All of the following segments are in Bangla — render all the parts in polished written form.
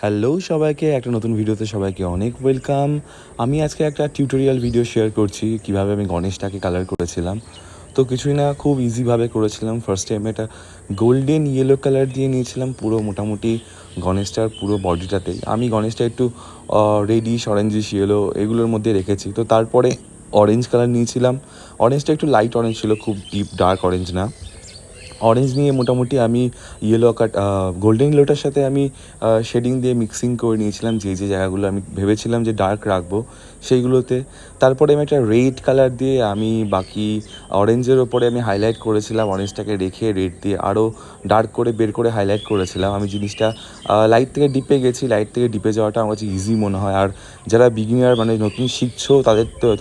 হ্যালো সবাইকে, একটা নতুন ভিডিওতে সবাইকে অনেক ওয়েলকাম। আমি আজকে একটা টিউটোরিয়াল ভিডিও শেয়ার করছি কিভাবে আমি গণেশটাকে কালার করেছিলাম। তো কিছুই না, খুব ইজিভাবে করেছিলাম। ফার্স্ট টাইম এটা গোল্ডেন ইয়েলো কালার দিয়ে নিয়েছিলাম পুরো মোটামুটি গণেশটার পুরো বডিটাতেই। আমি গণেশটা একটু রেডিশ, অরেঞ্জিশ, ইয়েলো এগুলোর মধ্যে রেখেছি। তো তারপরে অরেঞ্জ কালার নিয়েছিলাম। অরেঞ্জটা একটু লাইট অরেঞ্জ ছিল, খুব ডিপ ডার্ক অরেঞ্জ না। অরেঞ্জ নিয়ে মোটামুটি আমি গোল্ডেন ইয়েলোটার সাথে আমি শেডিং দিয়ে মিক্সিং করে নিয়েছিলাম যে যে জায়গাগুলো আমি ভেবেছিলাম যে ডার্ক রাখবো সেইগুলোতে। তারপরে আমি একটা রেড কালার দিয়ে আমি বাকি অরেঞ্জের ওপরে আমি হাইলাইট করেছিলাম। অরেঞ্জটাকে রেখে রেড দিয়ে আরও ডার্ক করে বের করে হাইলাইট করেছিলাম। আমি জিনিসটা লাইট থেকে ডিপে গেছি, লাইট থেকে ডিপে যাওয়াটা আমার কাছে ইজি মনে হয়। আর যারা বিগিনার মানে নতুন শিখছো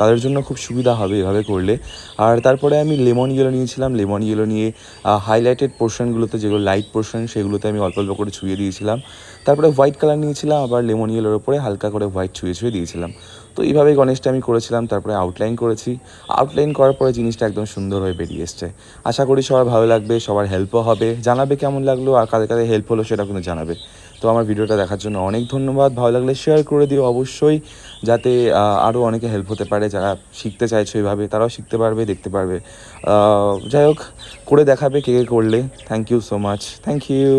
তাদের জন্য খুব সুবিধা হবে এভাবে করলে। আর তারপরে আমি লেমন ইয়েলো নিয়েছিলাম। লেমন ইয়েলো নিয়ে হাইলাইটেড পোর্শনগুলোতে, যেগুলো লাইট পোর্শন, সেগুলোতে আমি অল্প অল্প করে ছুঁয়ে দিয়েছিলাম। তারপরে হোয়াইট কালার নিয়েছিলাম, আবার লেমন ইয়েলোর ওপরে হালকা করে হোয়াইট ছুঁয়ে ছুঁয়ে দিয়েছিলাম। তো এইভাবেই গণেশটা আমি করেছিলাম। তারপরে আউটলাইন করেছি। আউটলাইন করার পরে জিনিসটা একদম সুন্দর হয়ে বেরিয়ে এসছে। আশা করি সবার ভালো লাগবে, সবার হেল্পও হবে। জানাবে কেমন লাগলো আর কাদের কাদের হেল্প হলো সেটা কিন্তু জানাবে। তো আমার ভিডিওটা দেখার জন্য অনেক ধন্যবাদ। ভালো লাগলে শেয়ার করে দিও অবশ্যই, যাতে আরও অনেকে হেল্প হতে পারে। যারা শিখতে চাইছো এইভাবে তারাও শিখতে পারবে, দেখতে পারবে। যাই হোক, করে দেখাবে কে কে করলে। Thank you so much, thank you.